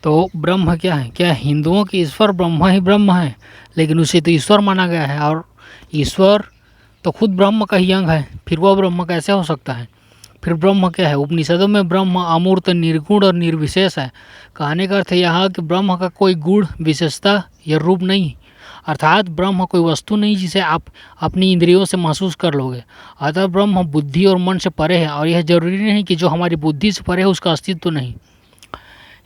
तो ब्रह्म क्या है? क्या हिंदुओं के ईश्वर ब्रह्मा ही ब्रह्म है? लेकिन उसे तो ईश्वर माना गया है, और ईश्वर तो खुद ब्रह्म का ही अंग है, फिर वह ब्रह्म कैसे हो सकता है? फिर ब्रह्म क्या है? उपनिषदों में ब्रह्म अमूर्त, निर्गुण और निर्विशेष है। कहने का अर्थ यह है कि ब्रह्म का कोई गुण, विशेषता या रूप नहीं, अर्थात ब्रह्म कोई वस्तु नहीं जिसे आप अपनी इंद्रियों से महसूस कर लोगे। अतः ब्रह्म बुद्धि और मन से परे है, और यह जरूरी नहीं कि जो हमारी बुद्धि से परे है उसका अस्तित्व नहीं।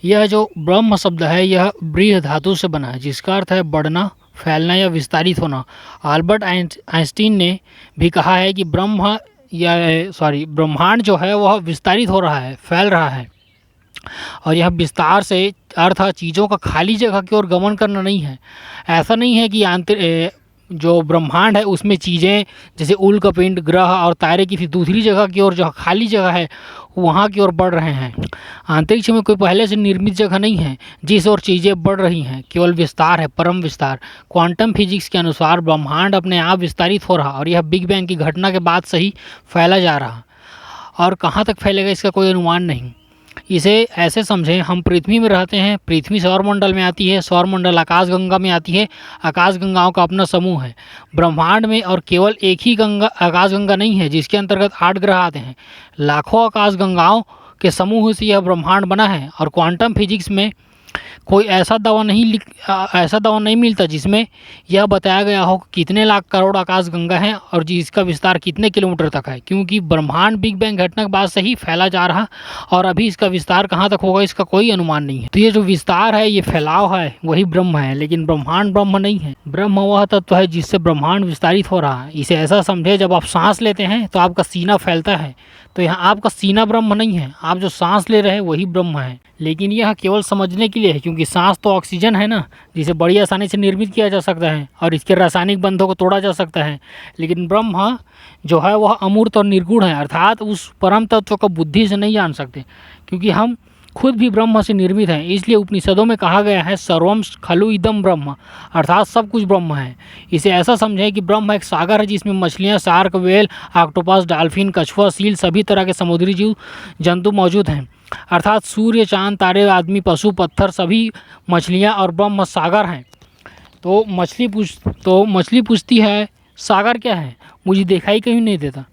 यह जो ब्रह्म शब्द है यह ब्रीह धातु से बना है, जिसका अर्थ है बढ़ना, फैलना या विस्तारित होना। अल्बर्ट आइंस्टीन ने भी कहा है कि ब्रह्मांड जो है वह विस्तारित हो रहा है, फैल रहा है। और यह विस्तार से अर्थ चीज़ों का खाली जगह की ओर गमन करना नहीं है। ऐसा नहीं है कि जो ब्रह्मांड है उसमें चीज़ें जैसे उल्का पिंड, ग्रह और तारे किसी दूसरी जगह की ओर, जो खाली जगह है वहाँ की ओर बढ़ रहे हैं। अंतरिक्ष में कोई पहले से निर्मित जगह नहीं है जिस ओर चीज़ें बढ़ रही हैं, केवल विस्तार है, परम विस्तार। क्वांटम फिजिक्स के अनुसार ब्रह्मांड अपने आप विस्तारित हो रहा, और यह बिग बैंग की घटना के बाद से ही फैला जा रहा, और कहाँ तक फैलेगा इसका कोई अनुमान नहीं। इसे ऐसे समझें, हम पृथ्वी में रहते हैं, पृथ्वी सौरमंडल में आती है, सौरमंडल आकाशगंगा में आती है, आकाशगंगाओं का अपना समूह है। ब्रह्मांड में और केवल एक ही गंगा आकाशगंगा नहीं है जिसके अंतर्गत 8 ग्रह आते हैं। लाखों आकाशगंगाओं के समूह से यह ब्रह्मांड बना है। और क्वांटम फिजिक्स में कोई ऐसा दावा नहीं मिलता जिसमें यह बताया गया हो कि कितने लाख करोड़ आकाशगंगा हैं और जिसका विस्तार कितने किलोमीटर तक है, क्योंकि ब्रह्मांड बिग बैंग घटना के बाद से ही फैला जा रहा, और अभी इसका विस्तार कहाँ तक होगा इसका कोई अनुमान नहीं है। तो ये जो विस्तार है, ये फैलाव है, वही ब्रह्म है, लेकिन ब्रह्मांड ब्रह्म नहीं है। ब्रह्म वह तत्व है जिससे ब्रह्मांड विस्तारित हो रहा है। इसे ऐसा समझे, जब आप सांस लेते हैं तो आपका सीना फैलता है, तो यहाँ आपका सीना ब्रह्म नहीं है, आप जो सांस ले रहे हैं वही ब्रह्म है। लेकिन यह केवल समझने के लिए है, क्योंकि सांस तो ऑक्सीजन है ना, जिसे बड़ी आसानी से निर्मित किया जा सकता है और इसके रासायनिक बंधों को तोड़ा जा सकता है। लेकिन ब्रह्म जो है वह अमूर्त और निर्गुण है, अर्थात उस परम तत्व को बुद्धि से नहीं जान सकते, क्योंकि हम खुद भी ब्रह्म से निर्मित हैं। इसलिए उपनिषदों में कहा गया है सर्वम खलु इदम ब्रह्म, अर्थात सब कुछ ब्रह्म है। इसे ऐसा समझें कि ब्रह्म एक सागर है जिसमें मछलियाँ, शार्क, व्हेल, ऑक्टोपस, डॉल्फिन, कछुआ, सील, सभी तरह के समुद्री जीव जंतु मौजूद हैं। अर्थात सूर्य, चांद, तारे, आदमी, पशु, पत्थर सभी मछलियाँ और ब्रह्म सागर हैं। तो मछली पूछती है सागर क्या है, मुझे दिखाई कहीं नहीं देता,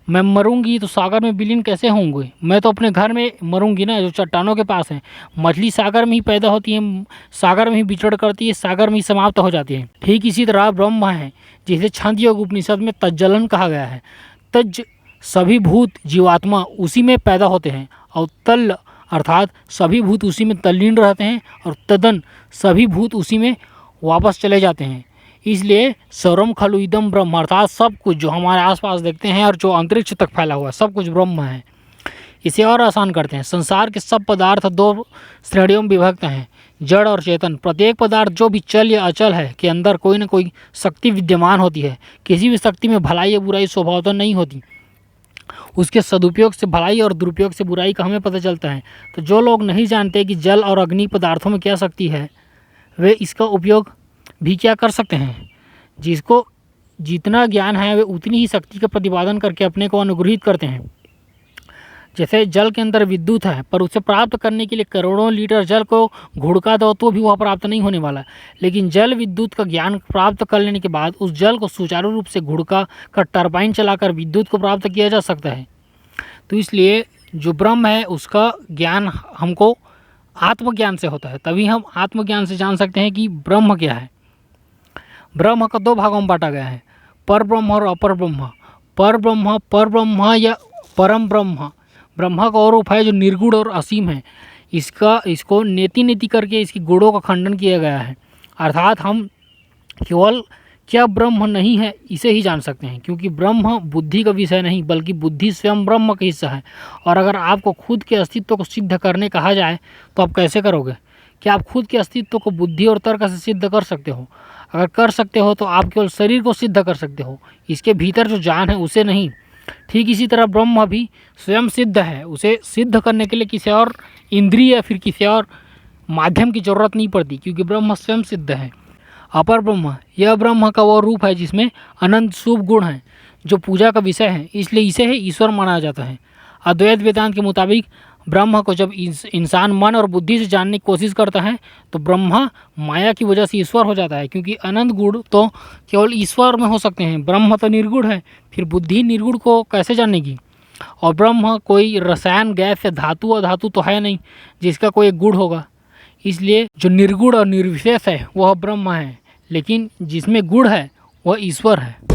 मैं मरूंगी तो सागर में विलीन कैसे होंगे, मैं तो अपने घर में मरूंगी ना, जो चट्टानों के पास है। मछली सागर में ही पैदा होती है, सागर में ही विचरण करती है, सागर में ही समाप्त हो जाती है। ठीक इसी तरह ब्रह्म है, जिसे छंद योग उपनिषद में तज्जलन कहा गया है। तज सभी भूत जीवात्मा उसी में पैदा होते हैं, और तल अर्थात सभी भूत उसी में तल्लीन रहते हैं, और तदन सभी भूत उसी में वापस चले जाते हैं। इसलिए सर्वम खलु इदम ब्रह्म, अर्थात सब कुछ जो हमारे आसपास देखते हैं और जो अंतरिक्ष तक फैला हुआ है सब कुछ ब्रह्म है। इसे और आसान करते हैं, संसार के सब पदार्थ 2 श्रेणियों में विभक्त हैं, जड़ और चेतन। प्रत्येक पदार्थ जो भी चल या अचल है के अंदर कोई न कोई शक्ति विद्यमान होती है। किसी भी शक्ति में भलाई या बुराई स्वभावतः नहीं होती, उसके सदुपयोग से भलाई और दुरुपयोग से बुराई का हमें पता चलता है। तो जो लोग नहीं जानते कि जल और अग्नि पदार्थों में क्या शक्ति है, वे इसका उपयोग भी क्या कर सकते हैं। जिसको जितना ज्ञान है वे उतनी ही शक्ति का प्रतिपादन करके अपने को अनुग्रहित करते हैं। जैसे जल के अंदर विद्युत है, पर उसे प्राप्त करने के लिए करोड़ों लीटर जल को घुड़का दो तो भी वह प्राप्त नहीं होने वाला। लेकिन जल विद्युत का ज्ञान प्राप्त कर लेने के बाद उस जल को सुचारू रूप से घुड़का कर टरबाइन चलाकर विद्युत को प्राप्त किया जा सकता है। तो इसलिए जो ब्रह्म है उसका ज्ञान हमको आत्मज्ञान से होता है, तभी हम आत्मज्ञान से जान सकते हैं कि ब्रह्म क्या है। ब्रह्म का 2 भागों में बांटा गया है, पर ब्रह्म और अपर ब्रह्म। पर ब्रह्म या परम ब्रह्म, ब्रह्म का और रूप है जो निर्गुण और असीम है। इसको नेति करके इसकी गुणों का खंडन किया गया है, अर्थात हम केवल क्या ब्रह्म नहीं है इसे ही जान सकते हैं, क्योंकि ब्रह्म बुद्धि का विषय नहीं बल्कि बुद्धि स्वयं ब्रह्म का हिस्सा है। और अगर आपको खुद के अस्तित्व को सिद्ध करने कहा जाए तो आप कैसे करोगे? क्या आप खुद के अस्तित्व को बुद्धि और तर्क से सिद्ध कर सकते हो? अगर कर सकते हो तो आप केवल शरीर को सिद्ध कर सकते हो, इसके भीतर जो जान है उसे नहीं। ठीक इसी तरह ब्रह्म भी स्वयं सिद्ध है, उसे सिद्ध करने के लिए किसी और इंद्रिय या फिर किसी और माध्यम की जरूरत नहीं पड़ती, क्योंकि ब्रह्म स्वयं सिद्ध है। अपर ब्रह्म, यह ब्रह्म का वो रूप है जिसमें अनंत शुभ गुण हैं, जो पूजा का विषय है, इसलिए इसे ही ईश्वर माना जाता है। अद्वैत वेदांत के मुताबिक ब्रह्म को जब इंसान मन और बुद्धि से जानने की कोशिश करता है तो ब्रह्मा माया की वजह से ईश्वर हो जाता है, क्योंकि अनंत गुण तो केवल ईश्वर में हो सकते हैं। ब्रह्म तो निर्गुण है, फिर बुद्धि निर्गुण को कैसे जानेगी। और ब्रह्म कोई रसायन, गैस या धातु और धातु तो है नहीं जिसका कोई एक गुण होगा। इसलिए जो निर्गुण और निर्विशेष है वह ब्रह्म है, लेकिन जिसमें गुण है वह ईश्वर है।